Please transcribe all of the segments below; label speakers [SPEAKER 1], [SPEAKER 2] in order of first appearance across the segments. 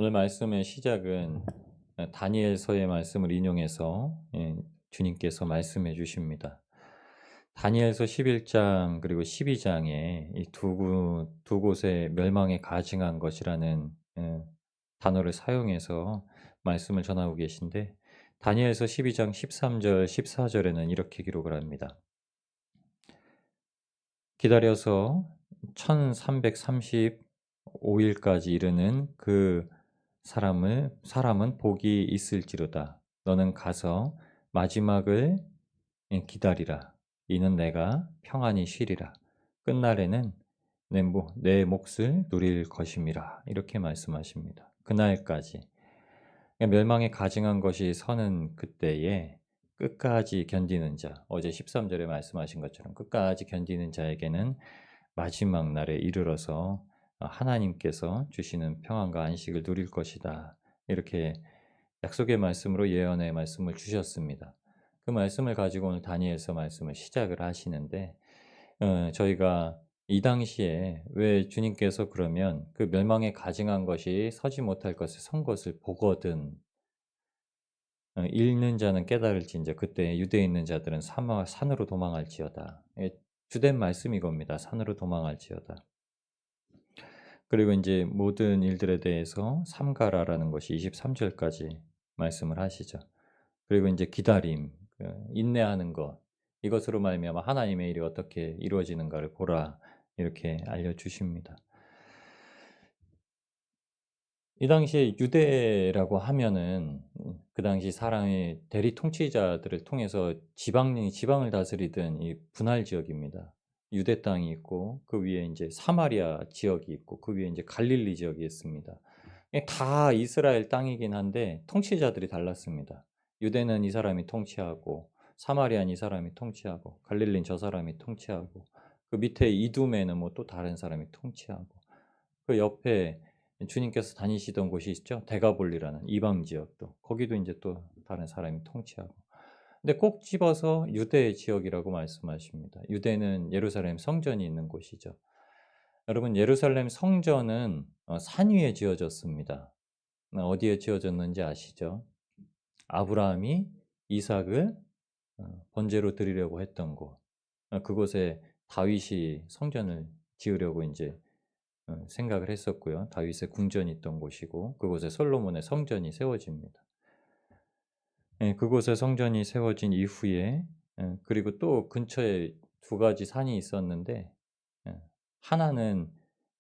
[SPEAKER 1] 오늘 말씀의 시작은 다니엘서의 말씀을 인용해서 주님께서 말씀해 주십니다. 다니엘서 11장 그리고 12장에 이 두 곳의 멸망에 가증한 것이라는 단어를 사용해서 말씀을 전하고 계신데, 다니엘서 12장 13절 14절에는 이렇게 기록을 합니다. 기다려서 1335일까지 이르는 그 사람은 복이 있을지로다. 너는 가서 마지막을 기다리라. 이는 내가 평안히 쉬리라. 끝날에는 내 몫을 누릴 것임이라. 이렇게 말씀하십니다. 그날까지. 그러니까 멸망에 가증한 것이 서는 그때에 끝까지 견디는 자, 어제 13절에 말씀하신 것처럼 끝까지 견디는 자에게는 마지막 날에 이르러서 하나님께서 주시는 평안과 안식을 누릴 것이다. 이렇게 약속의 말씀으로 예언의 말씀을 주셨습니다. 그 말씀을 가지고 오늘 다니엘서 말씀을 시작을 하시는데, 저희가 이 당시에 왜 주님께서 그러면 그 멸망에 가증한 것이 서지 못할 것을 선 것을 보거든 읽는 자는 깨달을진저 그때 유대에 있는 자들은 산으로 도망할지어다. 주된 말씀이 이겁니다. 산으로 도망할지어다. 그리고 이제 모든 일들에 대해서 삼가라라는 것이 23절까지 말씀을 하시죠. 그리고 이제 기다림, 인내하는 것, 이것으로 말미암아 하나님의 일이 어떻게 이루어지는가를 보라, 이렇게 알려주십니다. 이 당시에 유대라고 하면은 그 당시 사람의 대리 통치자들을 통해서 지방을 다스리던 이 분할 지역입니다. 유대 땅이 있고 그 위에 이제 사마리아 지역이 있고 그 위에 이제 갈릴리 지역이 있습니다. 다 이스라엘 땅이긴 한데 통치자들이 달랐습니다. 유대는 이 사람이 통치하고, 사마리아는 이 사람이 통치하고, 갈릴리는 저 사람이 통치하고, 그 밑에 이두메는 뭐 또 다른 사람이 통치하고, 그 옆에 주님께서 다니시던 곳이 있죠. 데가볼리라는 이방 지역도. 거기도 이제 또 다른 사람이 통치하고. 근데 꼭 집어서 유대 지역이라고 말씀하십니다. 유대는 예루살렘 성전이 있는 곳이죠. 여러분, 예루살렘 성전은 산 위에 지어졌습니다. 어디에 지어졌는지 아시죠? 아브라함이 이삭을 번제로 드리려고 했던 곳. 그곳에 다윗이 성전을 지으려고 이제 생각을 했었고요. 다윗의 궁전이 있던 곳이고 그곳에 솔로몬의 성전이 세워집니다. 그곳에 성전이 세워진 이후에 그리고 또 근처에 두 가지 산이 있었는데, 하나는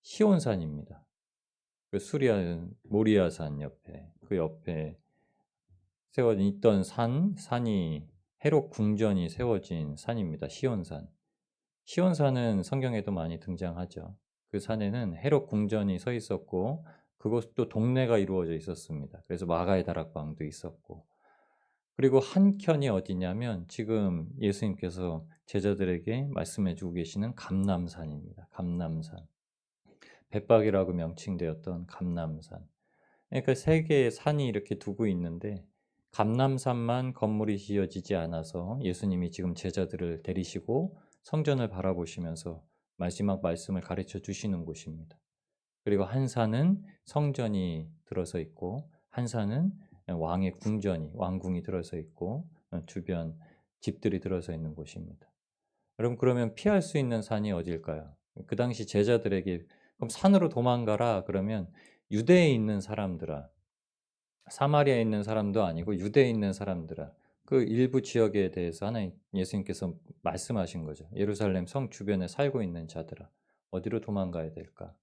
[SPEAKER 1] 시온산입니다. 그 모리아산 옆에, 그 옆에 세워진 있던 산이 헤롯 궁전이 세워진 산입니다. 시온산. 시온산은 성경에도 많이 등장하죠. 그 산에는 헤롯 궁전이 서 있었고 그곳도 동네가 이루어져 있었습니다. 그래서 마가의 다락방도 있었고, 그리고 한켠이 어디냐면 지금 예수님께서 제자들에게 말씀해 주고 계시는 감람산입니다. 감람산. 벳박이라고 명칭되었던 감람산. 그러니까 세 개의 산이 이렇게 두고 있는데 감람산만 건물이 지어지지 않아서 예수님이 지금 제자들을 데리시고 성전을 바라보시면서 마지막 말씀을 가르쳐 주시는 곳입니다. 그리고 한 산은 성전이 들어서 있고 한 산은 왕의 왕궁이 들어서 있고 주변 집들이 들어서 있는 곳입니다. 여러분, 그러면 피할 수 있는 산이 어딜까요? 그 당시 제자들에게 그럼 산으로 도망가라 그러면 유대에 있는 사람들아, 사마리아에 있는 사람도 아니고 유대에 있는 사람들아, 그 일부 지역에 대해서 예수님께서 말씀하신 거죠. 예루살렘 성 주변에 살고 있는 자들아, 어디로 도망가야 될까?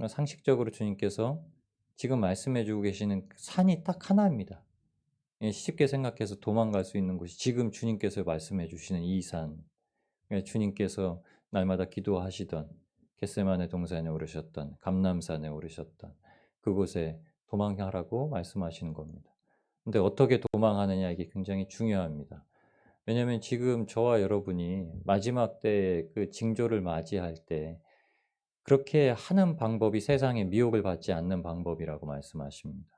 [SPEAKER 1] 상식적으로 주님께서 지금 말씀해 주고 계시는 산이 딱 하나입니다. 쉽게 생각해서 도망갈 수 있는 곳이 지금 주님께서 말씀해 주시는 이 산. 주님께서 날마다 기도하시던 겟세마네 동산에 오르셨던 감람산에 오르셨던 그곳에 도망하라고 말씀하시는 겁니다. 근데 어떻게 도망하느냐, 이게 굉장히 중요합니다. 왜냐하면 지금 저와 여러분이 마지막 때의 그 징조를 맞이할 때 그렇게 하는 방법이 세상에 미혹을 받지 않는 방법이라고 말씀하십니다.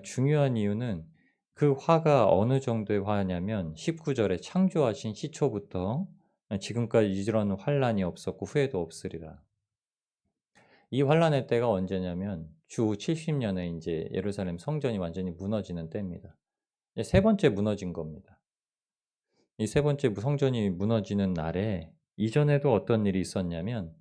[SPEAKER 1] 중요한 이유는 그 화가 어느 정도의 화냐면 19절에 창조하신 시초부터 지금까지 이런 환란이 없었고 후에도 없으리라. 이 환란의 때가 언제냐면 주 70년에 인제 예루살렘 성전이 완전히 무너지는 때입니다. 이제 세 번째 무너진 겁니다. 이 세 번째 성전이 무너지는 날에 이전에도 어떤 일이 있었냐면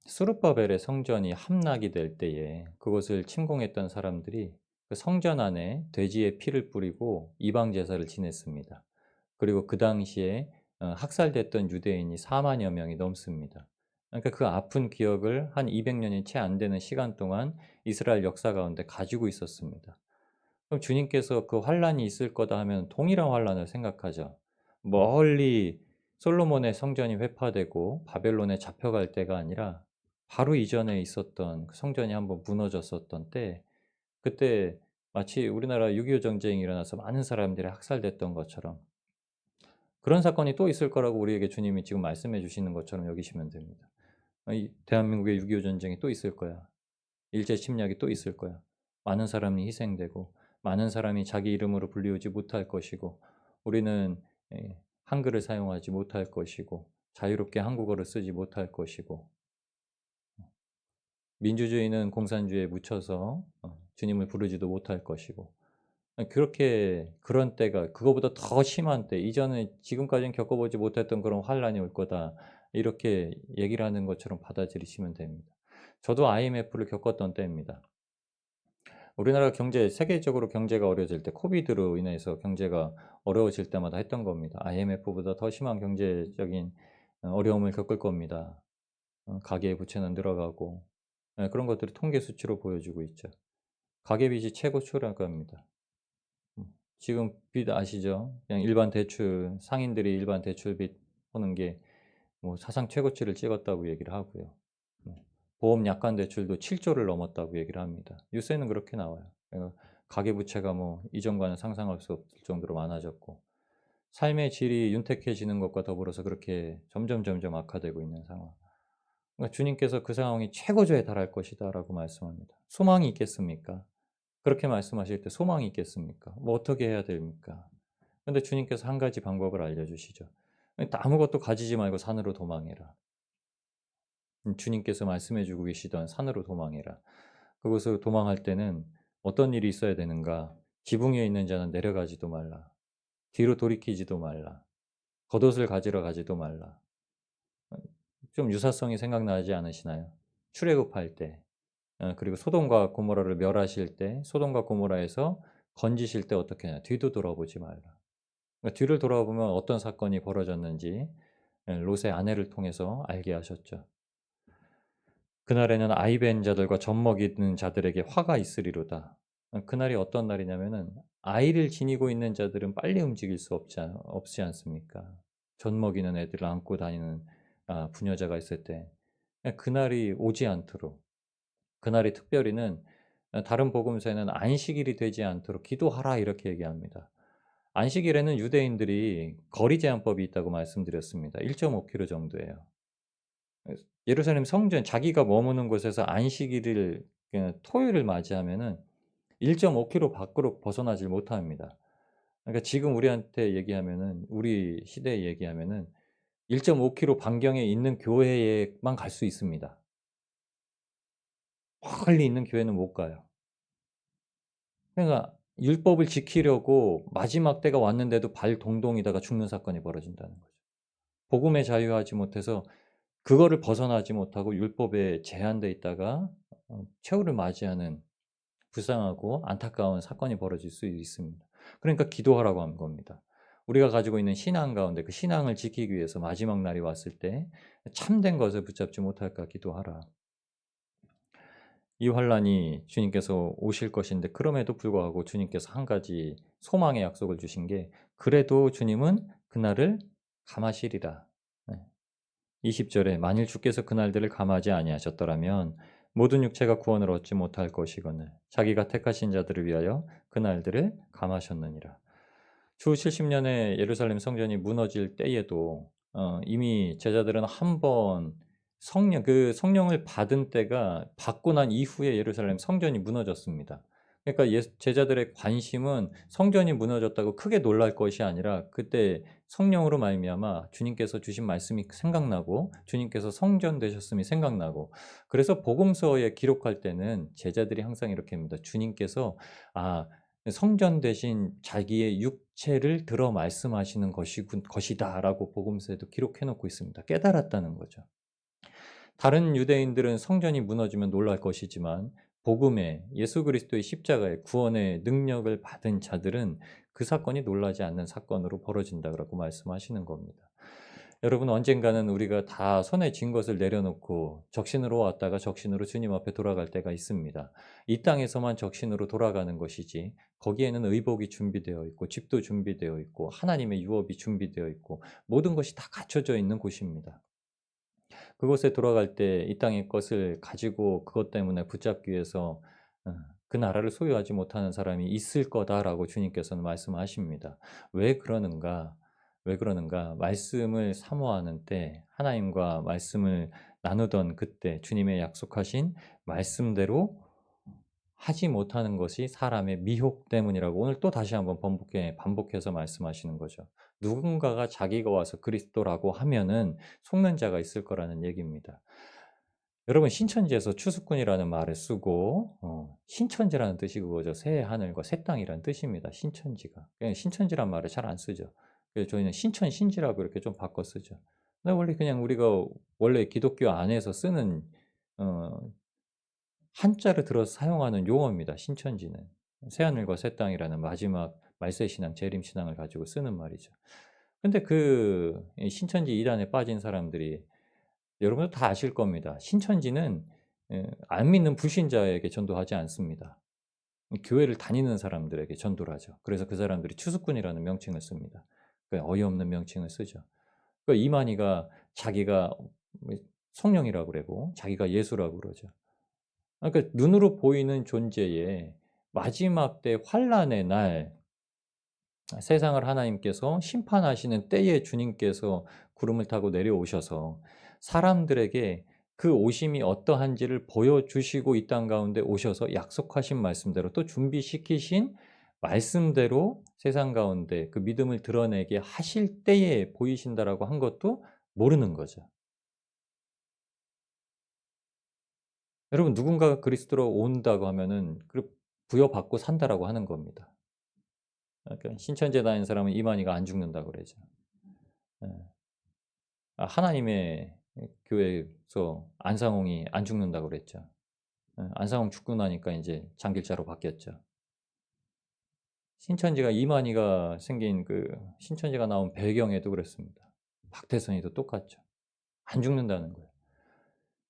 [SPEAKER 1] 스룹바벨의 성전이 함락이 될 때에 그것을 침공했던 사람들이 그 성전 안에 돼지의 피를 뿌리고 이방 제사를 지냈습니다. 그리고 그 당시에 학살됐던 유대인이 4만여 명이 넘습니다. 그러니까 그 아픈 기억을 한 200년이 채 안 되는 시간 동안 이스라엘 역사 가운데 가지고 있었습니다. 그럼 주님께서 그 환란이 있을 거다 하면 동일한 환란을 생각하죠. 멀리 솔로몬의 성전이 회파되고 바벨론에 잡혀갈 때가 아니라 바로 이전에 있었던 그 성전이 한번 무너졌었던 때, 그때 마치 우리나라 6.25 전쟁이 일어나서 많은 사람들이 학살됐던 것처럼 그런 사건이 또 있을 거라고 우리에게 주님이 지금 말씀해 주시는 것처럼 여기시면 됩니다. 이 대한민국에 6.25 전쟁이 또 있을 거야. 일제 침략이 또 있을 거야. 많은 사람이 희생되고 많은 사람이 자기 이름으로 불리우지 못할 것이고 우리는 한글을 사용하지 못할 것이고 자유롭게 한국어를 쓰지 못할 것이고 민주주의는 공산주의에 묻혀서 주님을 부르지도 못할 것이고 그렇게 그런 때가 그거보다 더 심한 때 이전에 지금까지는 겪어보지 못했던 그런 환란이 올 거다 이렇게 얘기를 하는 것처럼 받아들이시면 됩니다. 저도 IMF를 겪었던 때입니다. 우리나라 경제 세계적으로 경제가 어려워질 때 코비드로 인해서 경제가 어려워질 때마다 했던 겁니다. IMF보다 더 심한 경제적인 어려움을 겪을 겁니다. 가계부채는 늘어가고 그런 것들을 통계 수치로 보여주고 있죠. 가계빚이 최고초라고 합니다. 지금 빚 아시죠? 그냥 일반 대출 상인들이 일반 대출빚 푸는 게 뭐 사상 최고치를 찍었다고 얘기를 하고요. 보험 약관 대출도 7조를 넘었다고 얘기를 합니다. 뉴스에는 그렇게 나와요. 그러니까 가계부채가 뭐 이전과는 상상할 수 없을 정도로 많아졌고 삶의 질이 윤택해지는 것과 더불어서 그렇게 점점 악화되고 있는 상황. 그러니까 주님께서 그 상황이 최고조에 달할 것이다라고 말씀합니다. 소망이 있겠습니까? 그렇게 말씀하실 때 소망이 있겠습니까? 뭐 어떻게 해야 됩니까? 근데 주님께서 한 가지 방법을 알려주시죠. 아무것도 가지지 말고 산으로 도망해라. 주님께서 말씀해 주고 계시던 산으로 도망해라. 그곳으로 도망할 때는 어떤 일이 있어야 되는가? 지붕 위에 있는 자는 내려가지도 말라. 뒤로 돌이키지도 말라. 겉옷을 가지러 가지도 말라. 좀 유사성이 생각나지 않으시나요? 출애굽할 때 그리고 소돔과 고모라를 멸하실 때 소돔과 고모라에서 건지실 때 어떻게 하냐? 뒤도 돌아보지 말라. 그러니까 뒤를 돌아보면 어떤 사건이 벌어졌는지 롯의 아내를 통해서 알게 하셨죠. 그날에는 아이 벤 자들과 젖 먹이는 자들에게 화가 있으리로다. 그날이 어떤 날이냐면은 아이를 지니고 있는 자들은 빨리 움직일 수 없지 않습니까? 젖 먹이는 애들을 안고 다니는 부녀자가 있을 때 그날이 오지 않도록 그날이 특별히는 다른 복음서에는 안식일이 되지 않도록 기도하라 이렇게 얘기합니다. 안식일에는 유대인들이 거리 제한법이 있다고 말씀드렸습니다. 1.5km 정도예요. 예루살렘 성전 자기가 머무는 곳에서 안식일을 토요일을 맞이하면은 1.5km 밖으로 벗어나질 못합니다. 그러니까 지금 우리한테 얘기하면은 우리 시대에 얘기하면은 1.5km 반경에 있는 교회에만 갈 수 있습니다. 멀리 있는 교회는 못 가요. 그러니까 율법을 지키려고 마지막 때가 왔는데도 발 동동이다가 죽는 사건이 벌어진다는 거죠. 복음에 자유하지 못해서 그거를 벗어나지 못하고 율법에 제한돼 있다가 최후를 맞이하는 불쌍하고 안타까운 사건이 벌어질 수 있습니다. 그러니까 기도하라고 한 겁니다. 우리가 가지고 있는 신앙 가운데 그 신앙을 지키기 위해서 마지막 날이 왔을 때 참된 것을 붙잡지 못할까 기도하라. 이 환란이 주님께서 오실 것인데 그럼에도 불구하고 주님께서 한 가지 소망의 약속을 주신 게 그래도 주님은 그날을 감하시리라. 20절에 만일 주께서 그날들을 감하지 아니하셨더라면 모든 육체가 구원을 얻지 못할 것이거늘 자기가 택하신 자들을 위하여 그날들을 감하셨느니라. 주 70년에 예루살렘 성전이 무너질 때에도 이미 제자들은 한번 성령을 받은 때가 받고 난 이후에 예루살렘 성전이 무너졌습니다. 그러니까 제자들의 관심은 성전이 무너졌다고 크게 놀랄 것이 아니라 그때 성령으로 말미암아 주님께서 주신 말씀이 생각나고 주님께서 성전 되셨음이 생각나고, 그래서 복음서에 기록할 때는 제자들이 항상 이렇게 합니다. 주님께서 아 성전 되신 자기의 육체를 들어 말씀하시는 것이다라고 복음서에도 기록해 놓고 있습니다. 깨달았다는 거죠. 다른 유대인들은 성전이 무너지면 놀랄 것이지만 복음의 예수 그리스도의 십자가의 구원의 능력을 받은 자들은 그 사건이 놀라지 않는 사건으로 벌어진다고 말씀하시는 겁니다. 여러분, 언젠가는 우리가 다 손에 쥔 것을 내려놓고 적신으로 왔다가 적신으로 주님 앞에 돌아갈 때가 있습니다. 이 땅에서만 적신으로 돌아가는 것이지 거기에는 의복이 준비되어 있고 집도 준비되어 있고 하나님의 유업이 준비되어 있고 모든 것이 다 갖춰져 있는 곳입니다. 그곳에 돌아갈 때 이 땅의 것을 가지고 그것 때문에 붙잡기 위해서 그 나라를 소유하지 못하는 사람이 있을 거다라고 주님께서는 말씀하십니다. 왜 그러는가? 왜 그러는가? 말씀을 사모하는 때 하나님과 말씀을 나누던 그때 주님의 약속하신 말씀대로 하지 못하는 것이 사람의 미혹 때문이라고 오늘 또 다시 한번 반복해서 말씀하시는 거죠. 누군가가 자기가 와서 그리스도라고 하면은 속는 자가 있을 거라는 얘기입니다. 여러분, 신천지에서 추수꾼이라는 말을 쓰고 신천지라는 뜻이 그거죠. 새 하늘과 새 땅이라는 뜻입니다. 신천지가. 그냥 신천지란 말을 잘 안 쓰죠. 그래서 저희는 신천신지라고 이렇게 좀 바꿔 쓰죠. 근데 원래 그냥 우리가 원래 기독교 안에서 쓰는 어 한자를 들어서 사용하는 용어입니다, 신천지는. 새하늘과 새 땅이라는 마지막 말세 신앙, 재림 신앙을 가지고 쓰는 말이죠. 근데 이 신천지 이단에 빠진 사람들이 여러분도 다 아실 겁니다. 신천지는 안 믿는 불신자에게 전도하지 않습니다. 교회를 다니는 사람들에게 전도를 하죠. 그래서 그 사람들이 추수꾼이라는 명칭을 씁니다. 그 어이없는 명칭을 쓰죠. 그 이만희가 자기가 뭐 성령이라고 그러고 자기가 예수라고 그러죠. 그러니까 눈으로 보이는 존재에 마지막 때 환난의 날 세상을 하나님께서 심판하시는 때에 주님께서 구름을 타고 내려오셔서 사람들에게 그 오심이 어떠한지를 보여주시고 이 땅 가운데 오셔서 약속하신 말씀대로 또 준비시키신 말씀대로 세상 가운데 그 믿음을 드러내게 하실 때에 보이신다라고 한 것도 모르는 거죠. 여러분, 누군가가 그리스도로 온다고 하면은 부여받고 산다라고 하는 겁니다. 그러니까 신천지에 다니는 사람은 이만희가 안 죽는다고 그러죠. 예. 하나님의 교회에서 안상홍이 안 죽는다고 그랬죠. 예. 안상홍 죽고 나니까 인제 장길자로 바뀌었죠. 신천지가 이만희가 생긴 신천지가 나온 배경에도 그랬습니다. 박태선이도 똑같죠. 안 죽는다는 거예요.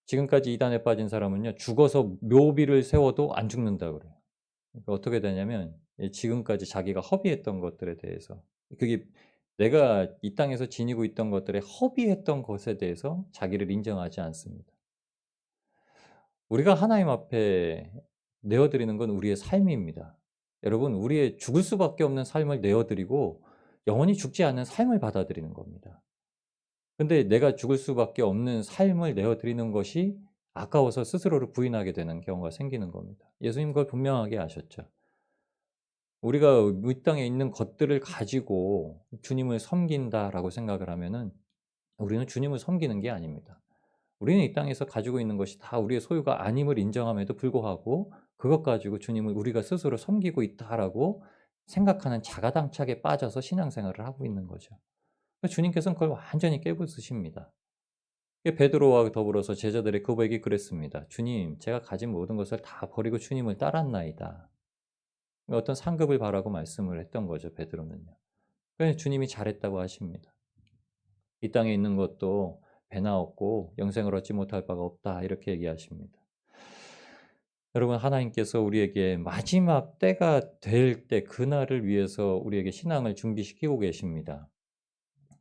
[SPEAKER 1] 지금까지 이단에 빠진 사람은요, 죽어서 묘비를 세워도 안 죽는다고 그래요. 그러니까 어떻게 되냐면 지금까지 자기가 허비했던 것들에 대해서, 그게 내가 이 땅에서 지니고 있던 것들에 허비했던 것에 대해서 자기를 인정하지 않습니다. 우리가 하나님 앞에 내어 드리는 건 우리의 삶입니다. 여러분, 우리의 죽을 수밖에 없는 삶을 내어 드리고 영원히 죽지 않는 삶을 받아들이는 겁니다. 근데 내가 죽을 수밖에 없는 삶을 내어 드리는 것이 아까워서 스스로를 부인하게 되는 경우가 생기는 겁니다. 예수님 그걸 분명하게 아셨죠. 우리가 이 땅에 있는 것들을 가지고 '주님을 섬긴다.'라고 생각을 하면은 우리는 주님을 섬기는 게 아닙니다. 우리는 이 땅에서 가지고 있는 것이 다 우리의 소유가 아님을 인정함에도 불구하고 그것 가지고 '주님을 우리가 스스로 섬기고 있다.'라고 생각하는 자가당착에 빠져서 신앙생활을 하고 있는 거죠. 주님께서는 그걸 완전히 깨부수십니다. 베드로와 더불어서 제자들의 고백이 그랬습니다. "주님, 제가 가진 모든 것을 다 버리고 주님을 따랐나이다." 어떤 상급을 바라고 말씀을 했던 거죠, 베드로는요. 그래서 주님이 잘했다고 하십니다. "이 땅에 있는 것도 배나 얻고 영생을 얻지 못할 바가 없다." 이렇게 얘기하십니다. 여러분, 하나님께서 우리에게 마지막 때가 될 때 그날을 위해서 우리에게 신앙을 준비시키고 계십니다.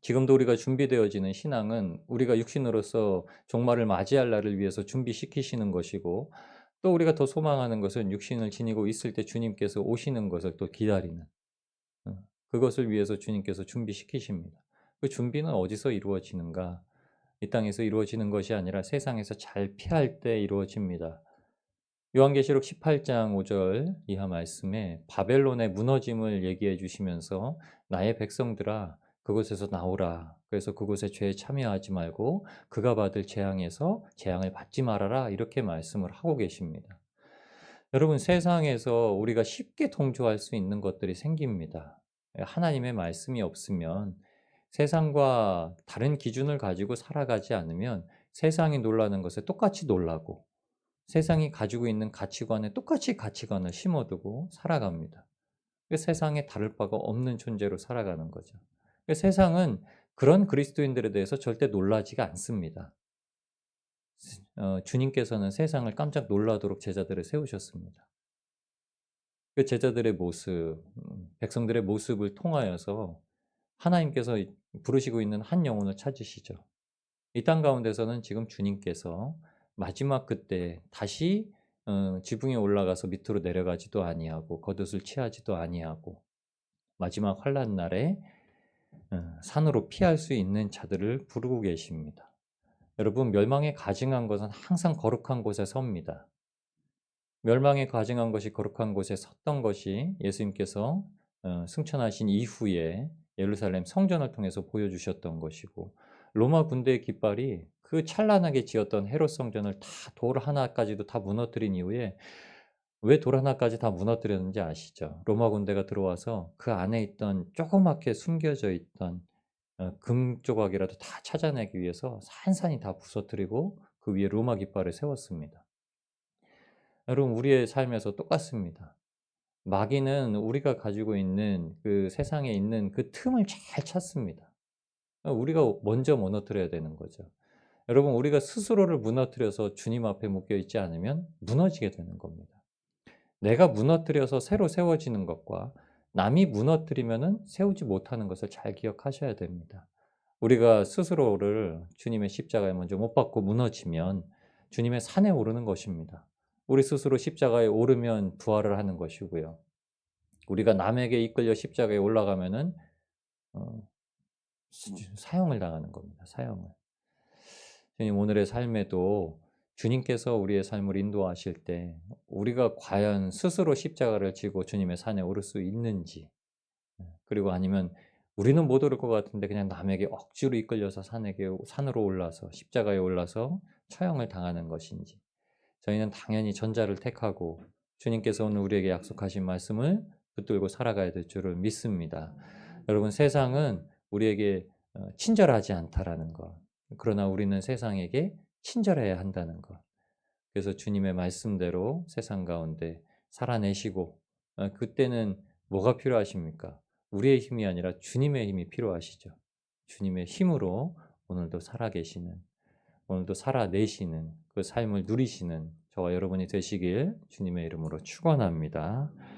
[SPEAKER 1] 지금도 우리가 준비되어지는 신앙은 우리가 육신으로서 종말을 맞이할 날을 위해서 준비시키시는 것이고, 또 우리가 더 소망하는 것은 육신을 지니고 있을 때 주님께서 오시는 것을 또 기다리는 그것을 위해서 주님께서 준비시키십니다. 그 준비는 어디서 이루어지는가? 이 땅에서 이루어지는 것이 아니라 세상에서 잘 피할 때 이루어집니다. 요한계시록 18장 5절 이하 말씀에 바벨론의 무너짐을 얘기해 주시면서 나의 백성들아 그곳에서 나오라. 그래서 그곳에 죄에 참여하지 말고 그가 받을 재앙에서 재앙을 받지 말아라. 이렇게 말씀을 하고 계십니다. 여러분 세상에서 우리가 쉽게 동조할 수 있는 것들이 생깁니다. 하나님의 말씀이 없으면 세상과 다른 기준을 가지고 살아가지 않으면 세상이 놀라는 것에 똑같이 놀라고 세상이 가지고 있는 가치관에 똑같이 가치관을 심어두고 살아갑니다. 세상에 다를 바가 없는 존재로 살아가는 거죠. 세상은 그런 그리스도인들에 대해서 절대 놀라지가 않습니다. 주님께서는 세상을 깜짝 놀라도록 제자들을 세우셨습니다. 그 제자들의 모습, 백성들의 모습을 통하여서 하나님께서 부르시고 있는 한 영혼을 찾으시죠. 이 땅 가운데서는 지금 주님께서 마지막 그때 다시 지붕에 올라가서 밑으로 내려가지도 아니하고 겉옷을 취하지도 아니하고 마지막 환난 날에 산으로 피할 수 있는 자들을 부르고 계십니다. 여러분 멸망에 가증한 것은 항상 거룩한 곳에 섭니다. 멸망에 가증한 것이 거룩한 곳에 섰던 것이 예수님께서 승천하신 이후에 예루살렘 성전을 통해서 보여주셨던 것이고 로마 군대의 깃발이 그 찬란하게 지었던 헤롯 성전을 다 돌 하나까지도 다 무너뜨린 이후에 왜 돌 하나까지 다 무너뜨렸는지 아시죠? 로마 군대가 들어와서 그 안에 있던 조그맣게 숨겨져 있던 금 조각이라도 다 찾아내기 위해서 산산이 다 부서뜨리고 그 위에 로마 깃발을 세웠습니다. 여러분 우리의 삶에서 똑같습니다. 마귀는 우리가 가지고 있는 그 세상에 있는 그 틈을 잘 찾습니다. 우리가 먼저 무너뜨려야 되는 거죠. 여러분 우리가 스스로를 무너뜨려서 주님 앞에 묶여 있지 않으면 무너지게 되는 겁니다. 내가 무너뜨려서 새로 세워지는 것과 남이 무너뜨리면은 세우지 못하는 것을 잘 기억하셔야 됩니다. 우리가 스스로를 주님의 십자가에 먼저 못 박고 무너지면 주님의 산에 오르는 것입니다. 우리 스스로 십자가에 오르면 부활을 하는 것이고요. 우리가 남에게 이끌려 십자가에 올라가면은 어 사형을 당하는 겁니다. 사형을. 주님 오늘의 삶에도 주님께서 우리의 삶을 인도하실 때 우리가 과연 스스로 십자가를 지고 주님의 산에 오를 수 있는지 그리고 아니면 우리는 못 오를 것 같은데 그냥 남에게 억지로 이끌려서 산으로 올라서 십자가에 올라서 처형을 당하는 것인지 저희는 당연히 전자를 택하고 주님께서 오늘 우리에게 약속하신 말씀을 붙들고 살아가야 될 줄을 믿습니다. 여러분 세상은 우리에게 친절하지 않다라는 것. 그러나 우리는 세상에게 친절해야 한다는 것. 그래서 주님의 말씀대로 세상 가운데 살아내시고 그때는 뭐가 필요하십니까? 우리의 힘이 아니라 주님의 힘이 필요하시죠. 주님의 힘으로 오늘도 살아계시는 오늘도 살아내시는 그 삶을 누리시는 저와 여러분이 되시길 주님의 이름으로 축원합니다.